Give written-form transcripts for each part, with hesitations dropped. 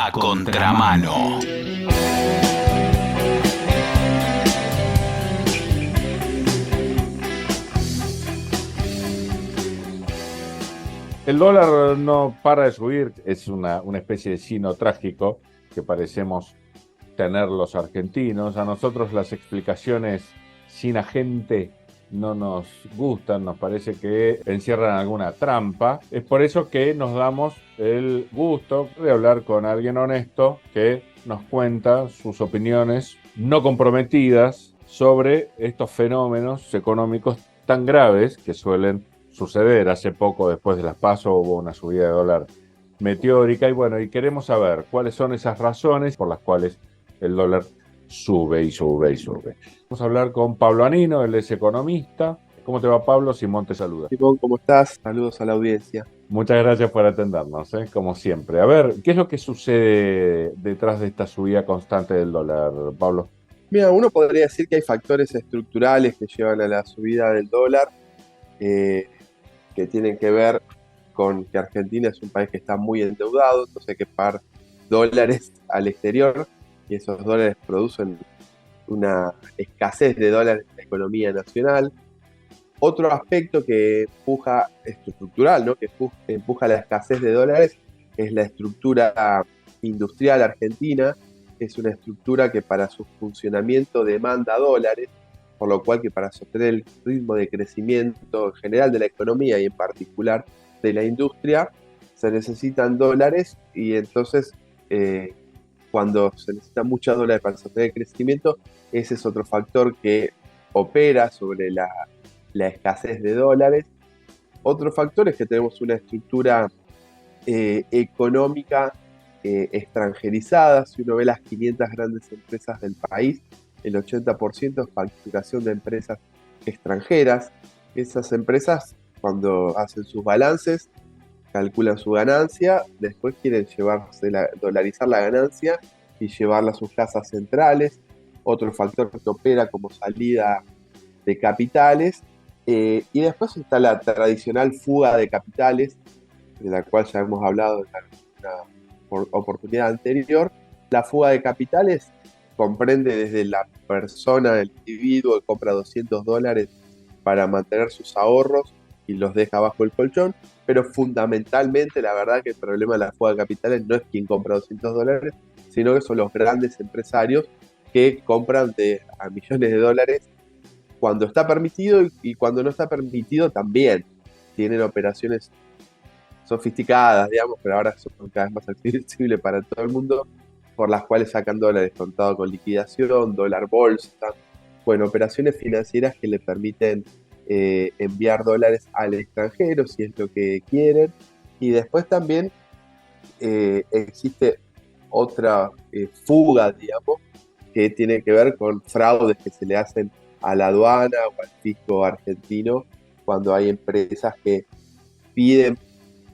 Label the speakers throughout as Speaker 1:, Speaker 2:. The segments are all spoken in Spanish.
Speaker 1: A contramano.
Speaker 2: El dólar no para de subir, es una especie de signo trágico que parecemos tener los argentinos. A nosotros las explicaciones sin agente no nos gustan, nos parece que encierran alguna trampa. Es por eso que nos damos el gusto de hablar con alguien honesto que nos cuenta sus opiniones no comprometidas sobre estos fenómenos económicos tan graves que suelen suceder. Hace poco, después de las PASO, hubo una subida de dólar meteórica y bueno, y queremos saber cuáles son esas razones por las cuales el dólar sube y sube y sube. Vamos a hablar con Pablo Anino, él es economista. ¿Cómo te va, Pablo? Simón te saluda.
Speaker 3: Simón, ¿cómo estás? Saludos a la audiencia.
Speaker 2: Muchas gracias por atendernos, como siempre. A ver, ¿qué es lo que sucede detrás de esta subida constante del dólar, Pablo?
Speaker 3: Mira, uno podría decir que hay factores estructurales que llevan a la subida del dólar, que tienen que ver con que Argentina es un país que está muy endeudado, entonces hay que pagar dólares al exterior y esos dólares producen una escasez de dólares en la economía nacional. Otro aspecto que empuja, estructural, ¿no? Que empuja la escasez de dólares es la estructura industrial argentina. Es una estructura que para su funcionamiento demanda dólares, por lo cual que para sostener el ritmo de crecimiento en general de la economía y en particular de la industria, se necesitan dólares y entonces cuando se necesitan muchos dólares para sostener el crecimiento, ese es otro factor que opera sobre la escasez de dólares. Otro factor es que tenemos una estructura económica extranjerizada. Si uno ve las 500 grandes empresas del país, el 80% es facturación de empresas extranjeras. Esas empresas, cuando hacen sus balances, calculan su ganancia, después quieren dolarizar la ganancia y llevarla a sus casas centrales. Otro factor que opera como salida de capitales. Y después está la tradicional fuga de capitales, de la cual ya hemos hablado en una oportunidad anterior. La fuga de capitales comprende desde la persona, el individuo que compra $200 para mantener sus ahorros y los deja bajo el colchón, pero fundamentalmente la verdad que el problema de la fuga de capitales no es quien compra $200, sino que son los grandes empresarios que compran a millones de dólares cuando está permitido y cuando no está permitido también. Tienen operaciones sofisticadas, digamos, pero ahora son cada vez más accesibles para todo el mundo, por las cuales sacan dólares contado con liquidación, dólar bolsa, bueno, operaciones financieras que le permiten enviar dólares al extranjero si es lo que quieren. Y después también existe otra fuga, digamos, que tiene que ver con fraudes que se le hacen a la aduana o al fisco argentino cuando hay empresas que piden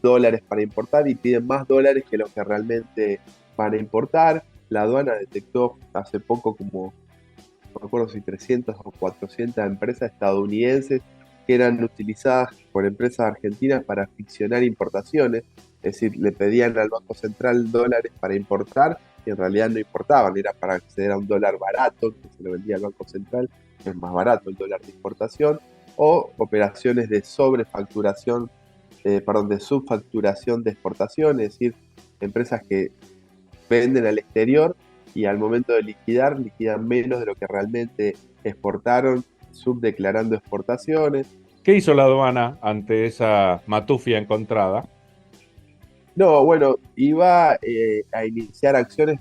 Speaker 3: dólares para importar y piden más dólares que lo que realmente van a importar. La aduana detectó hace poco como, no me acuerdo si 300 o 400 empresas estadounidenses que eran utilizadas por empresas argentinas para ficcionar importaciones, es decir, le pedían al Banco Central dólares para importar y en realidad no importaban, era para acceder a un dólar barato que se lo vendía al Banco Central, que es más barato el dólar de importación, o operaciones de sobrefacturación, de subfacturación de exportación, es decir, empresas que venden al exterior y al momento de liquidar, liquidan menos de lo que realmente exportaron, subdeclarando exportaciones.
Speaker 2: ¿Qué hizo la aduana ante esa matufia encontrada?
Speaker 3: No, bueno, iba a iniciar acciones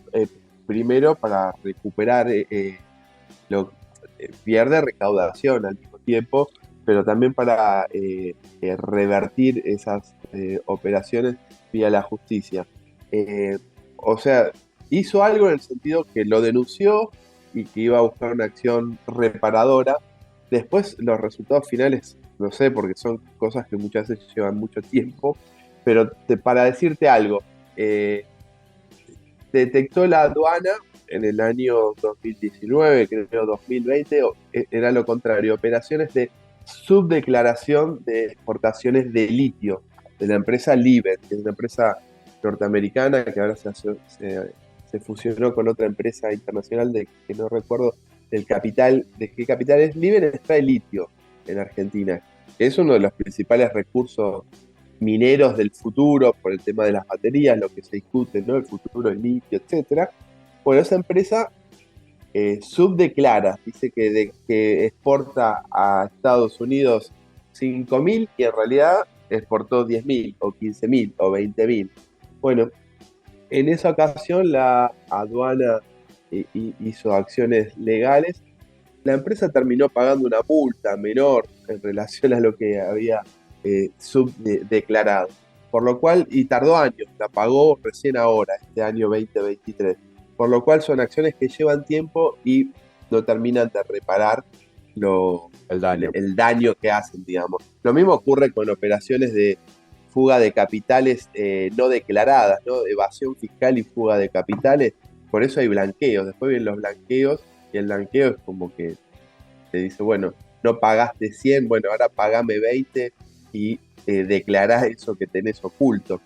Speaker 3: primero para recuperar pierde recaudación al mismo tiempo, pero también para revertir esas operaciones vía la justicia. O sea, hizo algo en el sentido que lo denunció y que iba a buscar una acción reparadora. Después los resultados finales, no sé, porque son cosas que muchas veces llevan mucho tiempo, pero para decirte algo, detectó la aduana en el año 2019, creo 2020, era lo contrario, operaciones de subdeclaración de exportaciones de litio de la empresa Livent, que es una empresa norteamericana, que ahora se fusionó con otra empresa internacional que no recuerdo del capital, de qué capital es. Liven extrae litio en Argentina, que es uno de los principales recursos mineros del futuro por el tema de las baterías, lo que se discute, ¿no? El futuro del litio, etcétera. Bueno, esa empresa subdeclara, dice que exporta a Estados Unidos 5.000 y en realidad exportó 10.000 o 15.000 o 20.000. Bueno, en esa ocasión la aduana hizo acciones legales. La empresa terminó pagando una multa menor en relación a lo que había subdeclarado. Por lo cual, y tardó años, la pagó recién ahora, este año 2023. Por lo cual son acciones que llevan tiempo y no terminan de reparar el daño que hacen, digamos. Lo mismo ocurre con operaciones de fuga de capitales no declaradas, ¿no? Evasión fiscal y fuga de capitales. Por eso hay blanqueos. Después vienen los blanqueos y el blanqueo es como que te dice, bueno, no pagaste 100, bueno, ahora pagame 20 y declarás eso que tenés oculto.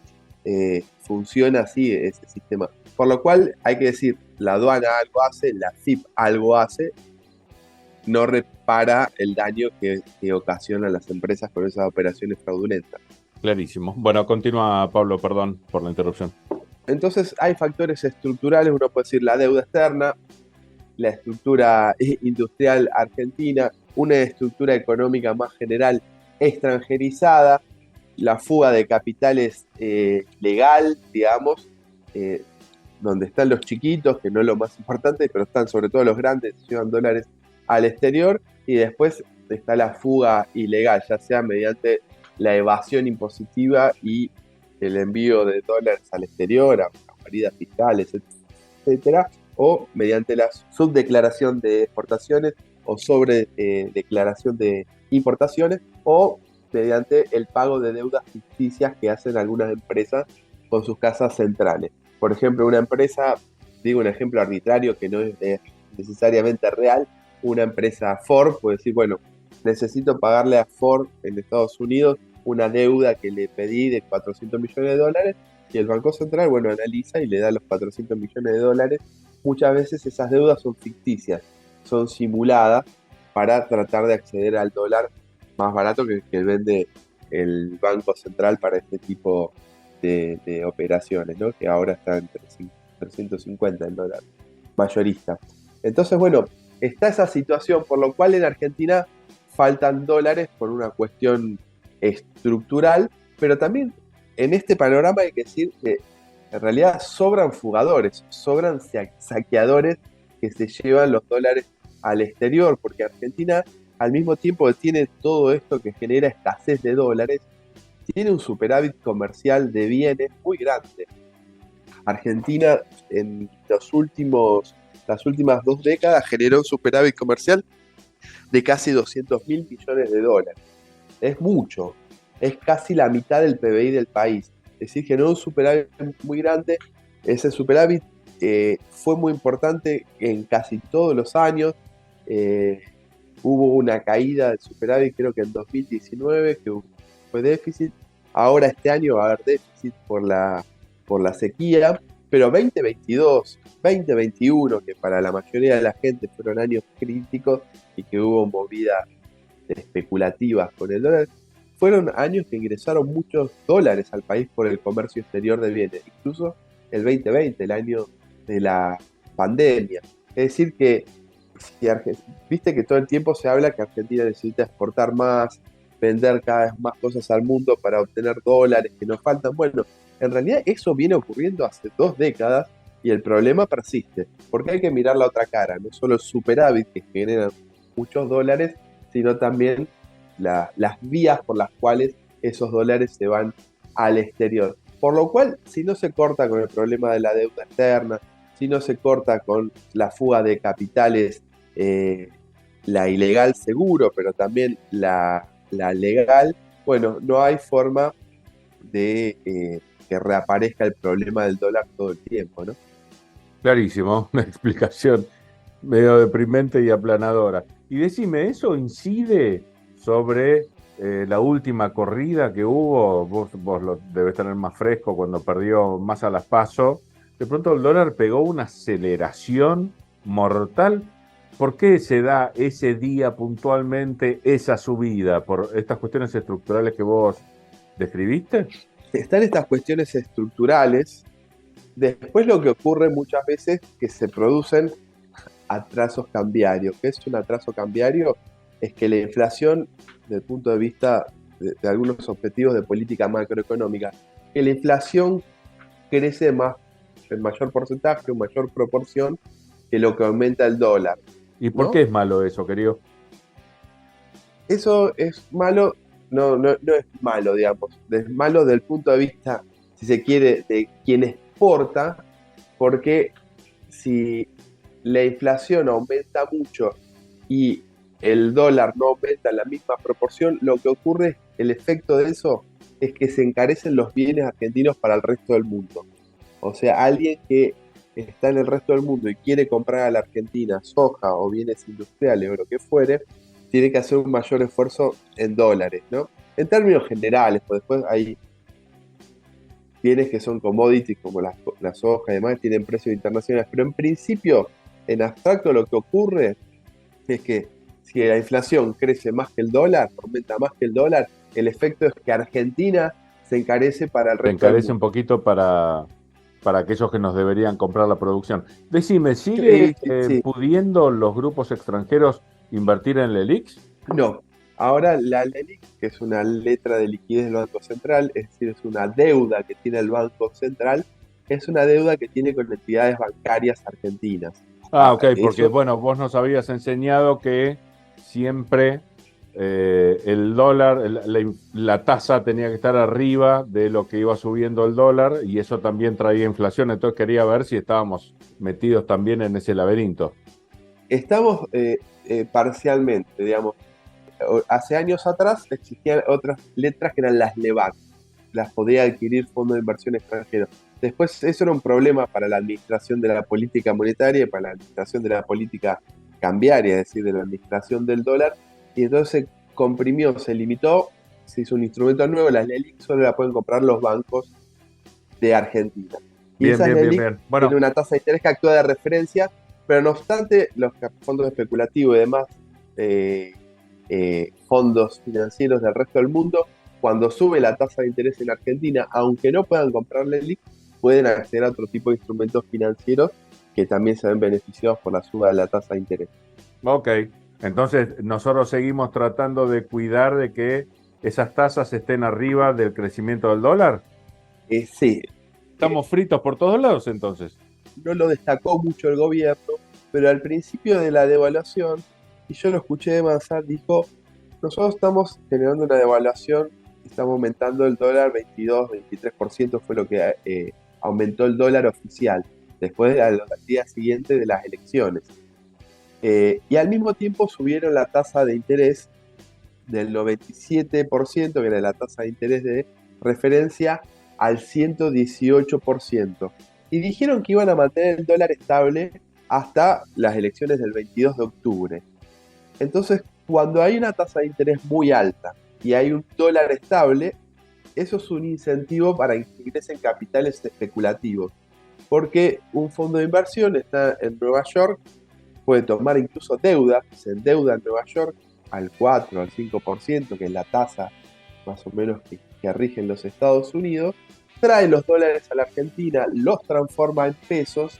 Speaker 3: Funciona así ese sistema. Por lo cual hay que decir, la aduana algo hace, la FIP algo hace, no repara el daño que ocasionan las empresas con esas operaciones fraudulentas.
Speaker 2: Clarísimo. Bueno, continúa, Pablo, perdón por la interrupción.
Speaker 3: Entonces hay factores estructurales, uno puede decir la deuda externa, la estructura industrial argentina, una estructura económica más general extranjerizada, la fuga de capitales legal, digamos, donde están los chiquitos, que no es lo más importante, pero están sobre todo los grandes, llevan dólares al exterior, y después está la fuga ilegal, ya sea mediante la evasión impositiva y el envío de dólares al exterior, a guaridas fiscales, etcétera, o mediante la subdeclaración de exportaciones o sobre declaración de importaciones, o mediante el pago de deudas ficticias que hacen algunas empresas con sus casas centrales. Por ejemplo, una empresa, digo un ejemplo arbitrario que no es necesariamente real, una empresa Ford puede decir, bueno, necesito pagarle a Ford en Estados Unidos una deuda que le pedí de 400 millones de dólares, y el Banco Central, bueno, analiza y le da los 400 millones de dólares. Muchas veces esas deudas son ficticias, son simuladas para tratar de acceder al dólar más barato que vende el Banco Central para este tipo de operaciones, ¿no? Que ahora está en 350 el dólar mayorista. Entonces, bueno, está esa situación, por lo cual en Argentina faltan dólares por una cuestión estructural, pero también en este panorama hay que decir que en realidad sobran fugadores, sobran saqueadores que se llevan los dólares al exterior, porque Argentina, al mismo tiempo que tiene todo esto que genera escasez de dólares, tiene un superávit comercial de bienes muy grande. Argentina en las últimas 2 décadas generó un superávit comercial de casi 200.000 millones de dólares. Es mucho, es casi la mitad del PBI del país. Es decir, generó un superávit muy grande. Ese superávit fue muy importante en casi todos los años. Hubo una caída del superávit, creo que en 2019, que fue déficit. Ahora este año va a haber déficit por la sequía, pero 2022, 2021, que para la mayoría de la gente fueron años críticos y que hubo movidas especulativas con el dólar, fueron años que ingresaron muchos dólares al país por el comercio exterior de bienes, incluso el 2020, el año de la pandemia. Es decir que, viste que todo el tiempo se habla que Argentina necesita exportar más, vender cada vez más cosas al mundo para obtener dólares que nos faltan. Bueno, en realidad eso viene ocurriendo hace 2 décadas y el problema persiste, porque hay que mirar la otra cara, no solo el superávit que genera muchos dólares, sino también las vías por las cuales esos dólares se van al exterior. Por lo cual, si no se corta con el problema de la deuda externa, si no se corta con la fuga de capitales, la ilegal seguro, pero también la legal, bueno, no hay forma de que reaparezca el problema del dólar todo el tiempo, ¿no?
Speaker 2: Clarísimo, una explicación medio deprimente y aplanadora. Y decime, ¿eso incide sobre la última corrida que hubo, vos lo debes tener más fresco cuando perdió más a las PASO, de pronto el dólar pegó una aceleración mortal. ¿Por qué se da ese día puntualmente esa subida? ¿Por estas cuestiones estructurales que vos describiste?
Speaker 3: Están estas cuestiones estructurales. Después lo que ocurre muchas veces es que se producen atrasos cambiarios. ¿Qué es un atraso cambiario? Es que la inflación, desde el punto de vista de algunos objetivos de política macroeconómica, que la inflación crece más, en mayor porcentaje, en mayor proporción que lo que aumenta el dólar,
Speaker 2: ¿Y por
Speaker 3: ¿no?
Speaker 2: qué es malo eso, querido?
Speaker 3: Eso es malo, no es malo, digamos, es malo desde el punto de vista, si se quiere, de quien exporta, porque si la inflación aumenta mucho y el dólar no aumenta en la misma proporción, lo que ocurre, el efecto de eso es que se encarecen los bienes argentinos para el resto del mundo. O sea, alguien que está en el resto del mundo y quiere comprar a la Argentina soja o bienes industriales o lo que fuere, tiene que hacer un mayor esfuerzo en dólares, ¿no? En términos generales, pues después hay bienes que son commodities como la soja y demás, tienen precios internacionales, pero en principio, en abstracto, lo que ocurre es que si la inflación crece más que el dólar, aumenta más que el dólar, el efecto es que Argentina se encarece para el
Speaker 2: Se
Speaker 3: resto del
Speaker 2: encarece un
Speaker 3: mundo.
Speaker 2: poquito para aquellos que nos deberían comprar la producción. Decime, ¿sigue
Speaker 3: Sí,
Speaker 2: pudiendo los grupos extranjeros invertir en LELIX?
Speaker 3: no. Ahora la LELIQ, que es una letra de liquidez del Banco Central, es decir, es una deuda que tiene el Banco Central, es una deuda que tiene con entidades bancarias argentinas.
Speaker 2: Ah, ok, porque
Speaker 3: Eso
Speaker 2: bueno, vos nos habías enseñado que siempre el dólar, la tasa tenía que estar arriba de lo que iba subiendo el dólar y eso también traía inflación. Entonces quería ver si estábamos metidos también en ese laberinto.
Speaker 3: estamos parcialmente, digamos. Hace años atrás existían otras letras que eran las LEVAC, las podía adquirir Fondo de Inversión Extranjero. Después eso era un problema para la administración de la política monetaria y para la administración de la política cambiaria, es decir, de la administración del dólar, y entonces se comprimió, se limitó, se hizo un instrumento nuevo, las LELIC solo la pueden comprar los bancos de Argentina. Y
Speaker 2: Bien,
Speaker 3: esas
Speaker 2: bien, bien,
Speaker 3: LELIC
Speaker 2: bien.
Speaker 3: tienen
Speaker 2: Bueno,
Speaker 3: una tasa de interés que actúa de referencia, pero no obstante, los fondos especulativos y demás fondos financieros del resto del mundo, cuando sube la tasa de interés en Argentina, aunque no puedan comprar LELIC, pueden acceder a otro tipo de instrumentos financieros que también se ven beneficiados por la suba de la tasa de interés.
Speaker 2: ok. Entonces nosotros seguimos tratando de cuidar de que esas tasas estén arriba del crecimiento del dólar.
Speaker 3: Sí, eh,
Speaker 2: Estamos fritos por todos lados entonces.
Speaker 3: no lo destacó mucho el gobierno, pero al principio de la devaluación, y yo lo escuché de Mansart, dijo, nosotros estamos generando una devaluación, estamos aumentando el dólar 22-23% fue lo que aumentó el dólar oficial, después al día siguiente de las elecciones. Y al mismo tiempo subieron la tasa de interés del 97%, que era la tasa de interés de referencia, al 118%. Y dijeron que iban a mantener el dólar estable hasta las elecciones del 22 de octubre. Entonces, cuando hay una tasa de interés muy alta y hay un dólar estable, eso es un incentivo para que ingresen capitales especulativos. Porque un fondo de inversión está en Nueva York, puede tomar incluso deuda, se endeuda en Nueva York al 4 al 5%, que es la tasa más o menos que rige en los Estados Unidos, trae los dólares a la Argentina, los transforma en pesos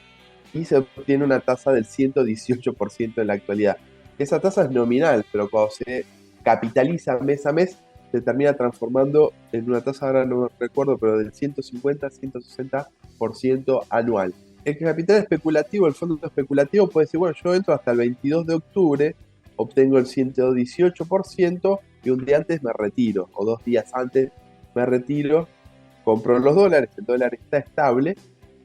Speaker 3: y se obtiene una tasa del 118% en la actualidad. Esa tasa es nominal, pero cuando se capitaliza mes a mes, se termina transformando en una tasa, ahora no recuerdo, pero del 150-160% anual. El capital especulativo, el fondo especulativo puede decir, bueno, yo entro hasta el 22 de octubre, obtengo el 118% y un día antes me retiro, o 2 días antes me retiro, compro los dólares, el dólar está estable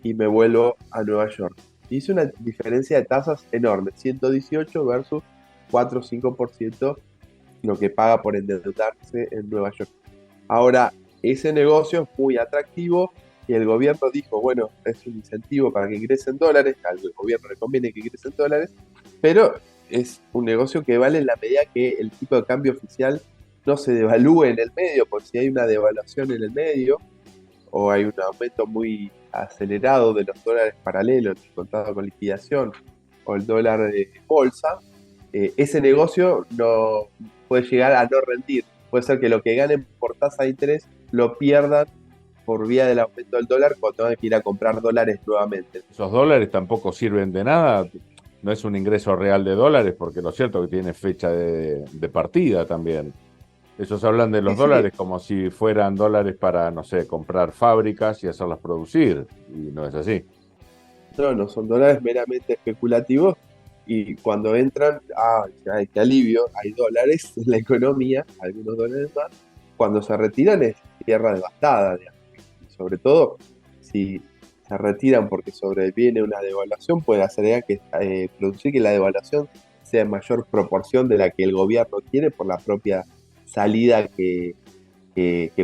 Speaker 3: y me vuelvo a Nueva York. Hice una diferencia de tasas enorme, 118 versus 4 o 5% lo que paga por endeudarse en Nueva York. Ahora, ese negocio es muy atractivo y el gobierno dijo, bueno, es un incentivo para que ingresen dólares, al gobierno le conviene que ingresen dólares, pero es un negocio que vale en la medida que el tipo de cambio oficial no se devalúe en el medio, porque si hay una devaluación en el medio o hay un aumento muy acelerado de los dólares paralelos, el contado con liquidación o el dólar de bolsa, ese negocio no puede llegar a no rendir. Puede ser que lo que ganen por tasa de interés lo pierdan por vía del aumento del dólar cuando tengan que ir a comprar dólares nuevamente.
Speaker 2: Esos dólares tampoco sirven de nada, no es un ingreso real de dólares, porque lo cierto es que tiene fecha de partida también. Ellos hablan de
Speaker 3: Sí,
Speaker 2: los
Speaker 3: sí,
Speaker 2: dólares como si fueran dólares para, no sé, comprar fábricas y hacerlas producir, y no es así.
Speaker 3: no son dólares meramente especulativos y cuando entran, qué alivio, hay dólares en la economía, algunos dólares más. Cuando se retiran es tierra devastada, digamos. Y sobre todo, si se retiran porque sobreviene una devaluación, puede hacer que producir que la devaluación sea en mayor proporción de la que el gobierno quiere por la propia salida que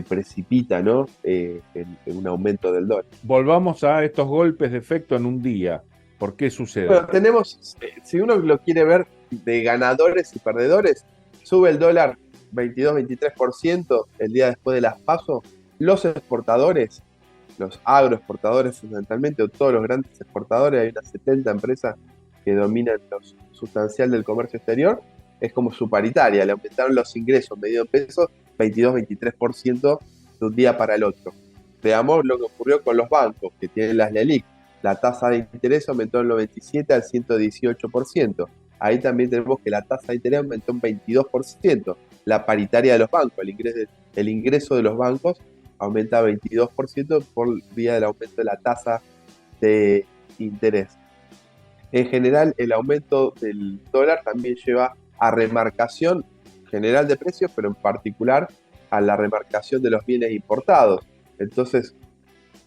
Speaker 3: precipita, ¿no? En un aumento del dólar.
Speaker 2: Volvamos a estos golpes de efecto en un día. ¿Por qué
Speaker 3: Bueno,
Speaker 2: suceden?
Speaker 3: tenemos, si uno lo quiere ver de ganadores y perdedores, sube el dólar 22-23% el día después de las PASO. Los exportadores, los agroexportadores fundamentalmente, o todos los grandes exportadores, hay unas 70 empresas que dominan lo sustancial del comercio exterior, es como su paritaria, le aumentaron los ingresos medio pesos 22-23% de un día para el otro. Veamos lo que ocurrió con los bancos que tienen las LELIQ. La tasa de interés aumentó del 97 al 118%. Ahí también tenemos que la tasa de interés aumentó un 22%. La paritaria de los bancos, el ingreso de los bancos aumenta 22% por vía del aumento de la tasa de interés. En general, el aumento del dólar también lleva a remarcación general de precios, pero en particular a la remarcación de los bienes importados. Entonces,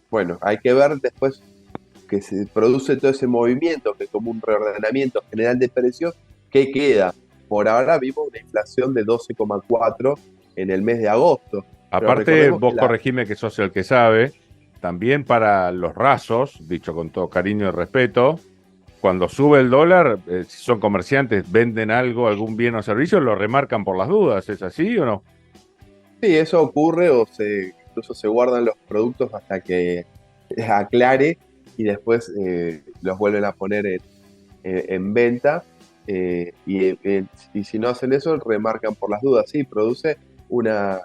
Speaker 3: bueno, hay que ver después que se produce todo ese movimiento, que es como un reordenamiento general de precios, ¿qué queda? Por ahora vimos una inflación de 12,4 en el mes de agosto. Pero
Speaker 2: Aparte,
Speaker 3: recordemos que
Speaker 2: vos corregime que sos el que sabe, también para los rasos, dicho con todo cariño y respeto, cuando sube el dólar, si son comerciantes, venden algo, algún bien o servicio, lo remarcan por las dudas, ¿es así o no?
Speaker 3: sí, eso ocurre incluso se guardan los productos hasta que aclare y después los vuelven a poner en venta. Y si no hacen eso, remarcan por las dudas. Sí, produce una,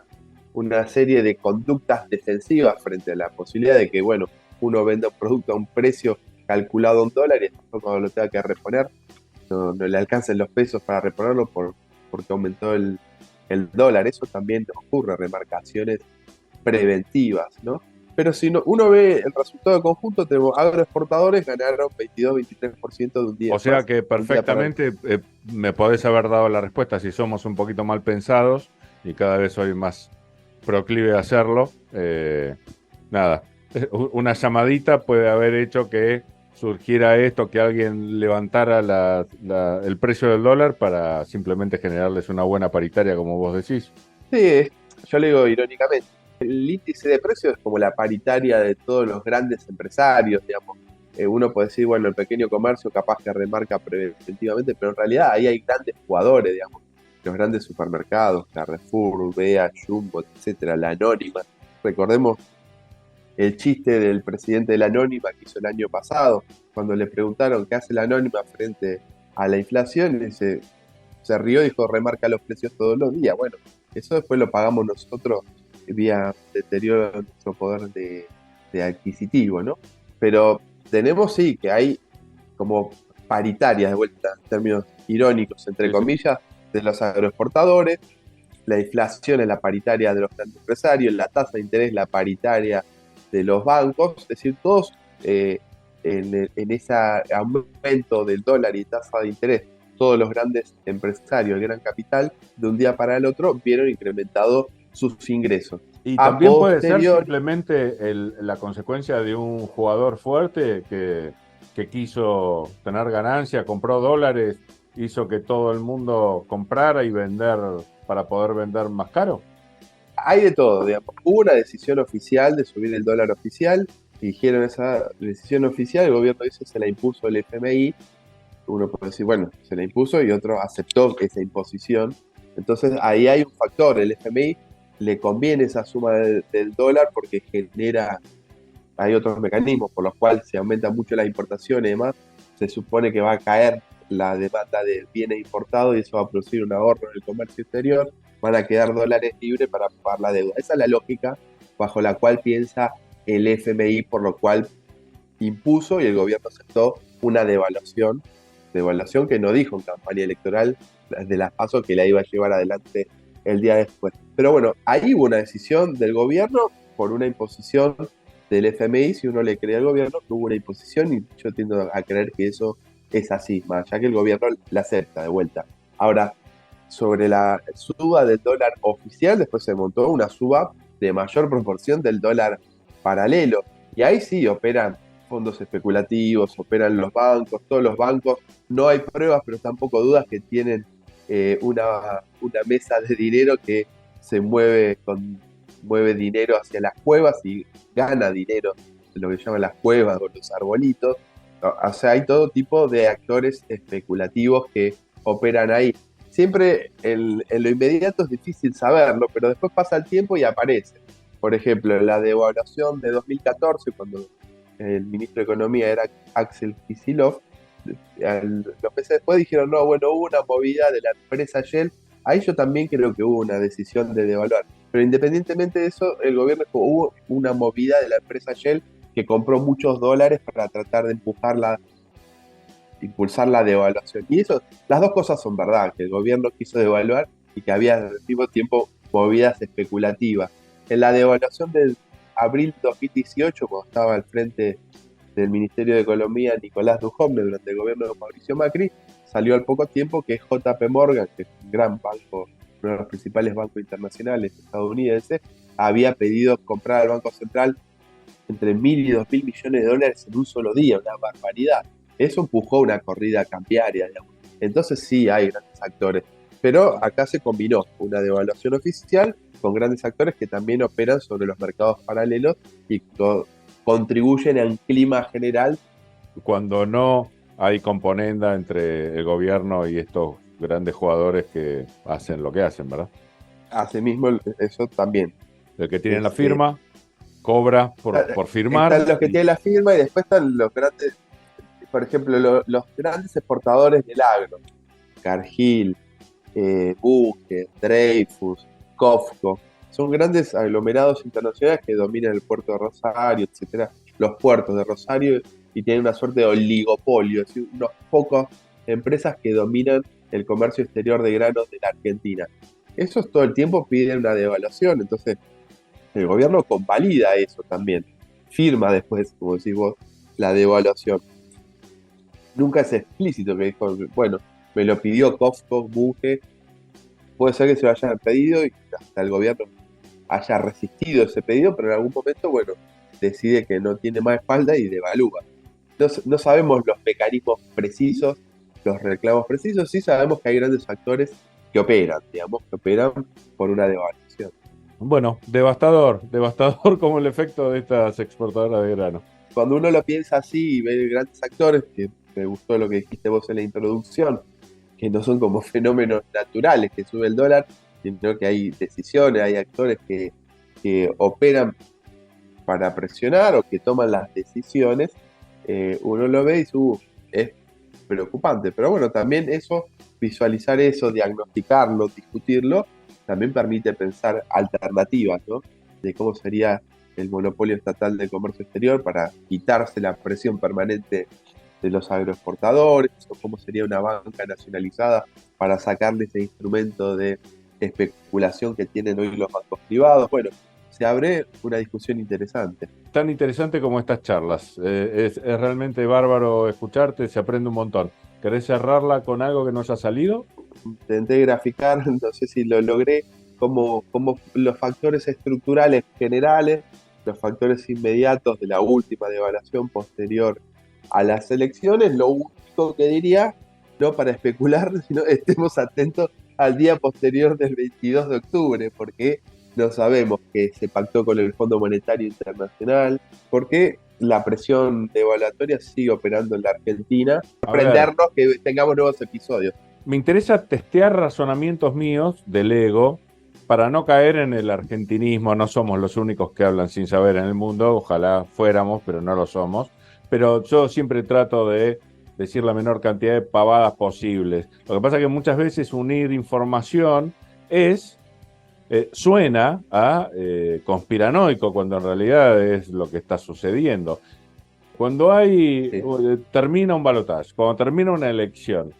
Speaker 3: una serie de conductas defensivas frente a la posibilidad de que, bueno, uno venda un producto a un precio calculado en dólar y después cuando lo tenga que reponer, no le alcancen los pesos para reponerlo porque aumentó el dólar. Eso también ocurre, remarcaciones preventivas, ¿no? Pero si uno ve el resultado conjunto, tenemos agroexportadores ganaron 22-23% de un día
Speaker 2: O sea
Speaker 3: más,
Speaker 2: que
Speaker 3: de un día para el
Speaker 2: perfectamente me podés haber dado la respuesta si somos un poquito mal pensados y cada vez soy más proclive a hacerlo. Nada, una llamadita puede haber hecho que surgiera esto, que alguien levantara el precio del dólar para simplemente generarles una buena paritaria, como vos decís.
Speaker 3: Sí, yo le digo irónicamente, el índice de precios es como la paritaria de todos los grandes empresarios, digamos. Uno puede decir, bueno, el pequeño comercio capaz que remarca preventivamente, pero en realidad ahí hay grandes jugadores, digamos. Los grandes supermercados, Carrefour, Bea, Jumbo, etcétera, la Anónima. Recordemos el chiste del presidente de la Anónima que hizo el año pasado, cuando le preguntaron qué hace la Anónima frente a la inflación, y se rió y dijo, remarca los precios todos los días. Bueno, eso después lo pagamos nosotros vía deterioro de nuestro poder de adquisitivo, ¿no? Pero tenemos sí que hay como paritarias, de vuelta, en términos irónicos, entre
Speaker 2: Sí, sí.
Speaker 3: comillas, de los agroexportadores, la inflación es la paritaria de los grandes empresarios, la tasa de interés la paritaria de los bancos, es decir, todos en ese aumento del dólar y tasa de interés, todos los grandes empresarios, el gran capital, de un día para el otro vieron incrementado sus ingresos.
Speaker 2: Y
Speaker 3: A
Speaker 2: también puede ser
Speaker 3: posteriori,
Speaker 2: simplemente la consecuencia de un jugador fuerte que quiso tener ganancia, compró dólares, hizo que todo el mundo comprara y vender para poder vender más caro.
Speaker 3: hay de todo, digamos. Hubo una decisión oficial de subir el dólar oficial, dijeron esa decisión oficial, el gobierno dice se la impuso el FMI, uno puede decir, bueno, se la impuso y otro aceptó esa imposición Entonces ahí hay un factor, el FMI le conviene esa suma del dólar porque genera, hay otros mecanismos por los cuales se aumentan mucho las importaciones y demás, se supone que va a caer la demanda de bienes importados y eso va a producir un ahorro en el comercio exterior, van a quedar dólares libres para pagar la deuda. Esa es la lógica bajo la cual piensa el FMI, por lo cual impuso y el gobierno aceptó una devaluación que no dijo en campaña electoral de las PASO que la iba a llevar adelante el día después. Pero bueno, ahí hubo una decisión del gobierno por una imposición del FMI. Si uno le cree al gobierno, hubo una imposición y yo tiendo a creer que eso es así, más allá que el gobierno la acepta de vuelta. Ahora, sobre la suba del dólar oficial, después se montó una suba de mayor proporción del dólar paralelo. Y ahí sí operan fondos especulativos, operan los bancos, todos los bancos. No hay pruebas, pero tampoco dudas que tienen una mesa de dinero que se mueve dinero hacia las cuevas y gana dinero en lo que llaman las cuevas o los arbolitos. O sea, hay todo tipo de actores especulativos que operan ahí. Siempre en lo inmediato es difícil saberlo, pero después pasa el tiempo y aparece. Por ejemplo, la devaluación de 2014, cuando el ministro de Economía era Axel Kicillof, los meses después dijeron, no, bueno, hubo una movida de la empresa Shell. Ahí yo también creo que hubo una decisión de devaluar. Pero independientemente de eso, el gobierno hubo una movida de la empresa Shell que compró muchos dólares para tratar de impulsar la devaluación. Y eso, las dos cosas son verdad, que el gobierno quiso devaluar y que había al mismo tiempo movidas especulativas. En la devaluación del abril 2018, cuando estaba al frente del Ministerio de Economía Nicolás Duhovne durante el gobierno de Mauricio Macri, salió al poco tiempo que JP Morgan, que es un gran banco, uno de los principales bancos internacionales estadounidenses, había pedido comprar al Banco Central entre 1.000 y 2.000 millones de dólares en un solo día, una barbaridad. Eso empujó una corrida cambiaria, digamos. Entonces sí hay grandes actores, pero acá se combinó una devaluación oficial con grandes actores que también operan sobre los mercados paralelos y contribuyen a un clima general.
Speaker 2: Cuando no hay componenda entre el gobierno y estos grandes jugadores que hacen lo que hacen, ¿verdad?
Speaker 3: Asimismo, eso también.
Speaker 2: El que tiene la firma cobra por firmar.
Speaker 3: Están los que tienen la firma y después están los grandes, por ejemplo, los grandes exportadores del agro. Cargill, Bunge, Dreyfus, COFCO. Son grandes aglomerados internacionales que dominan el puerto de Rosario, etcétera, los puertos de Rosario, y tienen una suerte de oligopolio, es decir, unos pocos empresas que dominan el comercio exterior de granos de la Argentina. Esos todo el tiempo piden una devaluación, entonces el gobierno convalida eso también, firma después, como decís vos, la devaluación. Nunca es explícito que dijo, bueno, me lo pidió COFCO, Bunge, puede ser que se lo hayan pedido y hasta el gobierno haya resistido ese pedido, pero en algún momento, bueno, decide que no tiene más espalda y devalúa. No sabemos los mecanismos precisos, los reclamos precisos, sí sabemos que hay grandes actores que operan, digamos, que operan por una devaluación.
Speaker 2: Bueno, devastador como el efecto de estas exportadoras de grano.
Speaker 3: Cuando uno lo piensa así y ve grandes actores, que me gustó lo que dijiste vos en la introducción, que no son como fenómenos naturales que sube el dólar, sino que hay decisiones, hay actores que operan para presionar o que toman las decisiones, uno lo ve y es preocupante. Pero bueno, también eso, visualizar eso, diagnosticarlo, discutirlo, también permite pensar alternativas, ¿no? De cómo sería el monopolio estatal de comercio exterior para quitarse la presión permanente de los agroexportadores, o cómo sería una banca nacionalizada para sacarle ese instrumento de especulación que tienen hoy los bancos privados. Bueno, se abre una discusión interesante.
Speaker 2: Tan interesante como estas charlas. Es realmente bárbaro escucharte, se aprende un montón. ¿Querés cerrarla con algo que no haya salido?
Speaker 3: Intenté graficar, no sé si lo logré, como los factores estructurales generales, los factores inmediatos de la última devaluación posterior a las elecciones. Lo único que diría, no para especular, sino estemos atentos al día posterior del 22 de octubre, porque no sabemos qué se pactó con el Fondo Monetario Internacional, porque la presión devaluatoria sigue operando en la Argentina. Aprendernos que tengamos nuevos episodios.
Speaker 2: me interesa testear razonamientos míos del ego para no caer en el argentinismo. No somos los únicos que hablan sin saber en el mundo, ojalá fuéramos, pero no lo somos. Pero yo siempre trato de decir la menor cantidad de pavadas posibles. Lo que pasa es que muchas veces unir información suena a conspiranoico, cuando en realidad es lo que está sucediendo. Cuando termina un balotaje, cuando termina una elección,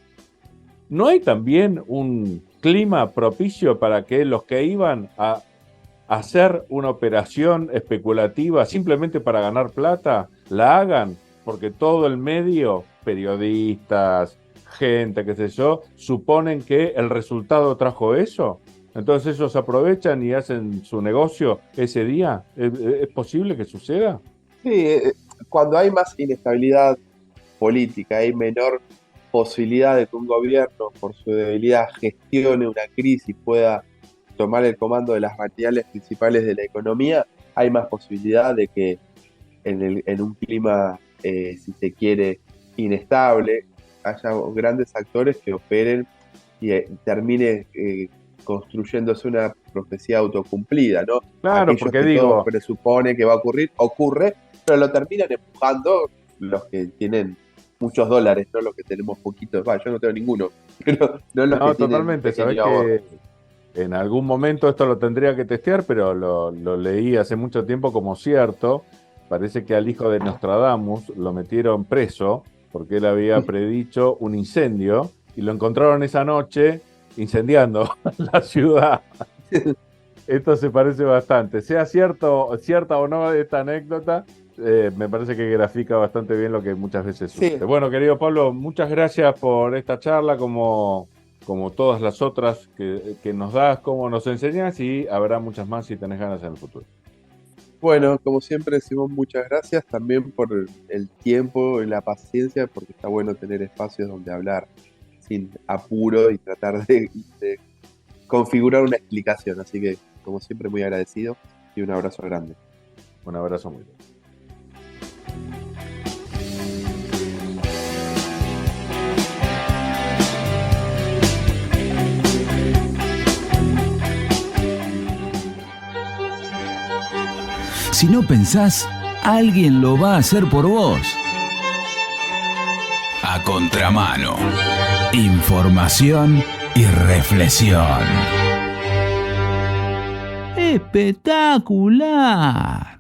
Speaker 2: ¿no hay también un clima propicio para que los que iban a hacer una operación especulativa simplemente para ganar plata, la hagan? Porque todo el medio, periodistas, gente, qué sé yo, suponen que el resultado trajo eso. Entonces ellos aprovechan y hacen su negocio ese día. ¿Es posible que suceda?
Speaker 3: Sí, cuando hay más inestabilidad política, hay menor posibilidad de que un gobierno, por su debilidad, gestione una crisis, pueda tomar el comando de las variables principales de la economía, hay más posibilidad de que en un clima, si se quiere, inestable, haya grandes actores que operen y termine construyéndose una profecía autocumplida, ¿no?
Speaker 2: Claro,
Speaker 3: Aquellos
Speaker 2: porque
Speaker 3: que
Speaker 2: digo,
Speaker 3: todo presupone que va a ocurrir, ocurre, pero lo terminan empujando los que tienen muchos dólares, no los que tenemos poquitos. Yo no tengo ninguno, pero no los que tienen
Speaker 2: totalmente, sabés
Speaker 3: pequeño ahorro.
Speaker 2: que en algún momento esto lo tendría que testear, pero lo leí hace mucho tiempo como cierto. Parece que al hijo de Nostradamus lo metieron preso porque él había predicho un incendio y lo encontraron esa noche incendiando la ciudad. Esto se parece bastante. Sea cierta o no esta anécdota, me parece que grafica bastante bien lo que muchas veces sucede.
Speaker 3: Sí.
Speaker 2: Bueno, querido Pablo, muchas gracias por esta charla, como todas las otras que nos das, como nos enseñas, y habrá muchas más si tenés ganas en el futuro.
Speaker 3: Bueno, como siempre decimos muchas gracias también por el tiempo y la paciencia, porque está bueno tener espacios donde hablar sin apuro y tratar de configurar una explicación. Así que, como siempre, muy agradecido y un abrazo grande.
Speaker 2: Un abrazo muy grande.
Speaker 1: Si no pensás, alguien lo va a hacer por vos. A contramano. Información y reflexión. ¡Espectacular!